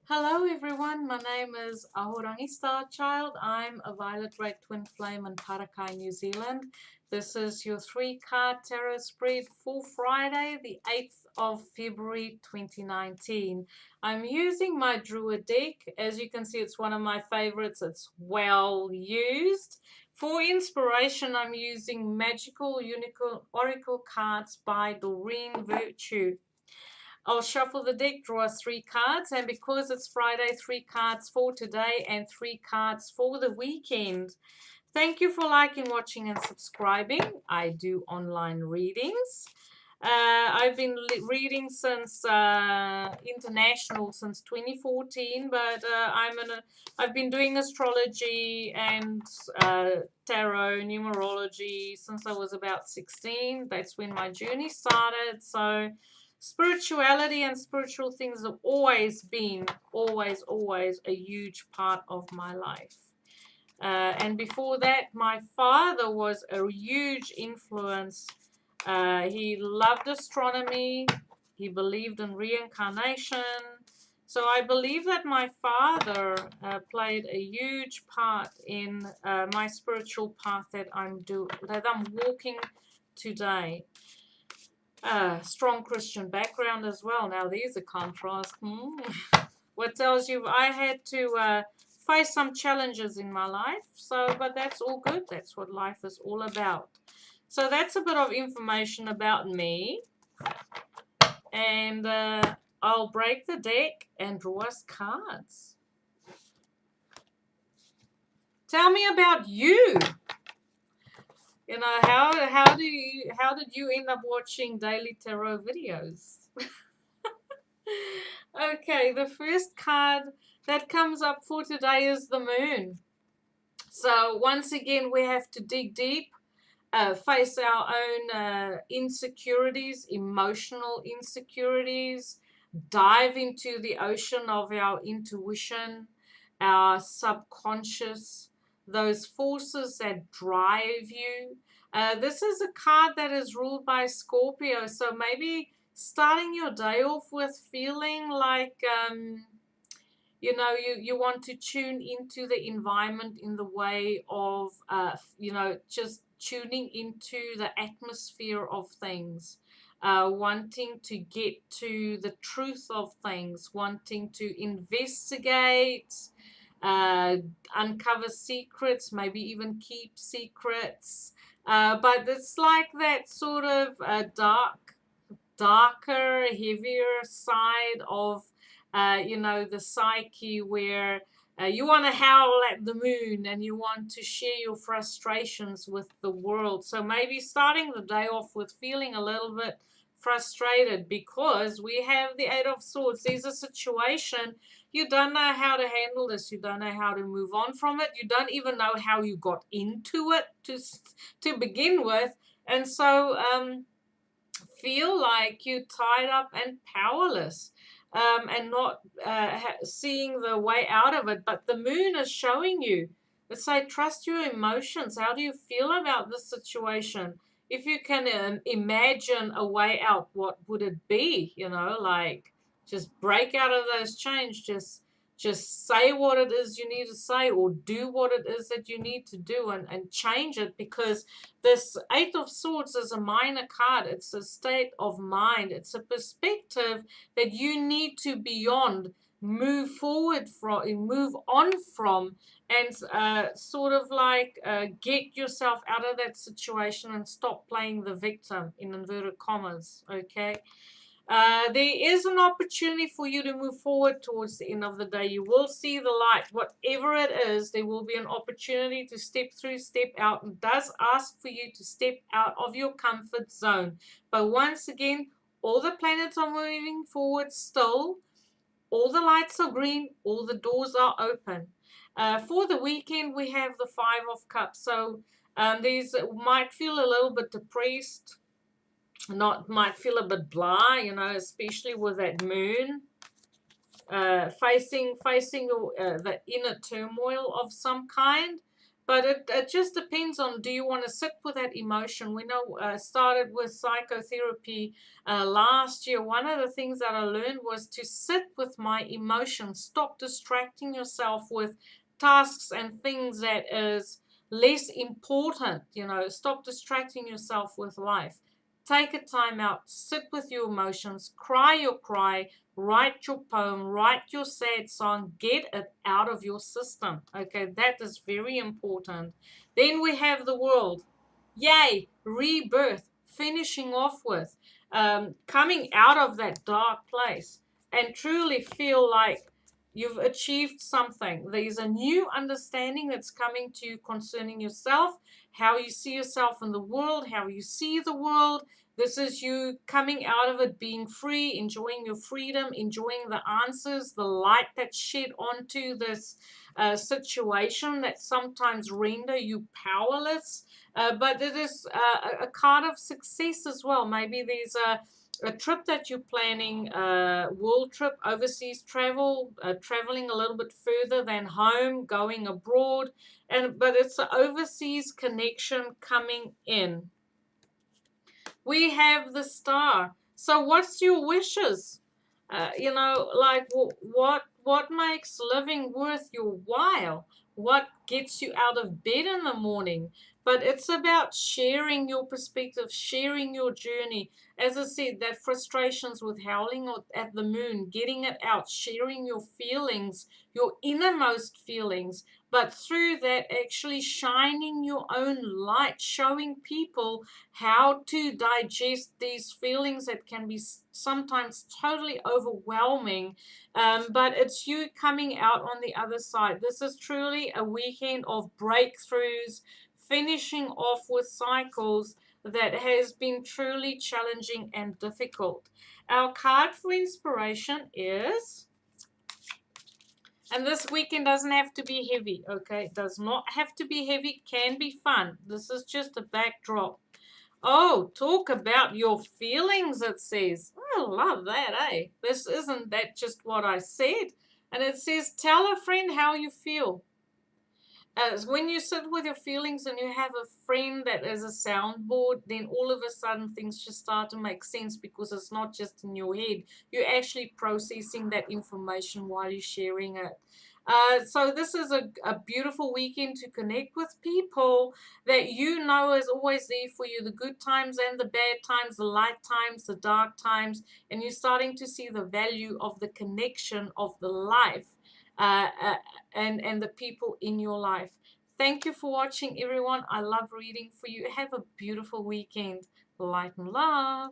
Hello everyone, my name is Ahorangi Starchild. I'm a Violet Red Twin Flame in Parakai, New Zealand. This is your 3-card tarot spread for Friday, the 8th of February 2019. I'm using my Druid deck. As you can see, it's one of my favorites. It's well used. For inspiration, I'm using Magical Unicorn Oracle cards by Doreen Virtue. I'll shuffle the deck, draw 3 cards, and because it's Friday, 3 cards for today and 3 cards for the weekend. Thank you for liking, watching, and subscribing. I do online readings. I've been reading since international since 2014, but I've been doing astrology and tarot, numerology since I was about 16. That's when my journey started. So spirituality and spiritual things have always been, always a huge part of my life. And before that, my father was a huge influence. He loved astronomy. He believed in reincarnation. So I believe that my father played a huge part in my spiritual path that I'm walking today. Strong Christian background as well. Now there's a contrast. What tells you I had to face some challenges in my life. But that's all good. That's what life is all about. So that's a bit of information about me. And I'll break the deck and draw us cards. Tell me about you. You know, how did you end up watching daily tarot videos? Okay, the first card that comes up for today is the moon. So once again, we have to dig deep, face our own insecurities, emotional insecurities, dive into the ocean of our intuition, our subconscious, those forces that drive you. This is a card that is ruled by Scorpio, so maybe starting your day off with feeling like you want to tune into the environment in the way of just tuning into the atmosphere of things, wanting to get to the truth of things, wanting to investigate, uh, uncover secrets, maybe even keep secrets, but it's like that sort of darker, heavier side of, the psyche where you want to howl at the moon and you want to share your frustrations with the world. So maybe starting the day off with feeling a little bit frustrated because we have the Eight of Swords. There's a situation. You don't know how to handle this. You don't know how to move on from it. You don't even know how you got into it to begin with. And so, feel like you're tied up and powerless, and not seeing the way out of it. But the moon is showing you. It's like, trust your emotions. How do you feel about this situation? If you can imagine a way out, what would it be? Like, just break out of those chains. Just say what it is you need to say, or do what it is that you need to do, and change it, because this Eight of Swords is a minor card. It's a state of mind. It's a perspective that you need to beyond, move forward from, move on from, and sort of like get yourself out of that situation and stop playing the victim, in inverted commas, okay? There is an opportunity for you to move forward towards the end of the day. You will see the light. Whatever it is, there will be an opportunity to step through, step out. It does ask for you to step out of your comfort zone. But once again, all the planets are moving forward still. All the lights are green. All the doors are open. For the weekend, we have the Five of Cups. So these might feel a little bit depressed, might feel a bit blah, especially with that moon, facing the inner turmoil of some kind. But it just depends on, do you want to sit with that emotion? When I started with psychotherapy last year, one of the things that I learned was to sit with my emotions. Stop distracting yourself with tasks and things that is less important. Stop distracting yourself with life. Take a time out, sit with your emotions, cry your cry, write your poem, write your sad song, get it out of your system. Okay, that is very important. Then we have the world. Yay, rebirth, finishing off with coming out of that dark place and truly feel like you've achieved something. There's a new understanding that's coming to you concerning yourself, how you see yourself in the world, how you see the world. This is you coming out of it, being free, enjoying your freedom, enjoying the answers, the light that's shed onto this situation that sometimes render you powerless. But it is a card of success as well. Maybe there's a trip that you're planning, a world trip, overseas travel, traveling a little bit further than home, going abroad, but it's an overseas connection coming in. We have the star. So what's your wishes? Like what makes living worth your while? What gets you out of bed in the morning? But it's about sharing your perspective, sharing your journey. As I said, that frustrations with howling at the moon, getting it out, sharing your feelings, your innermost feelings, but through that actually shining your own light, showing people how to digest these feelings that can be sometimes totally overwhelming. But it's you coming out on the other side. This is truly a weekend of breakthroughs, finishing off with cycles that has been truly challenging and difficult. Our card for inspiration is, and this weekend doesn't have to be heavy, okay? It does not have to be heavy, can be fun. This is just a backdrop. Oh, talk about your feelings, it says. I love that, eh? This isn't that just what I said. And it says, tell a friend how you feel. As when you sit with your feelings and you have a friend that is a soundboard, then all of a sudden things just start to make sense because it's not just in your head. You're actually processing that information while you're sharing it. So this is a beautiful weekend to connect with people that you know is always there for you, the good times and the bad times, the light times, the dark times, and you're starting to see the value of the connection of the life uh, uh, and the people in your life. Thank you for watching, everyone. I love reading for you. Have a beautiful weekend. Light and love.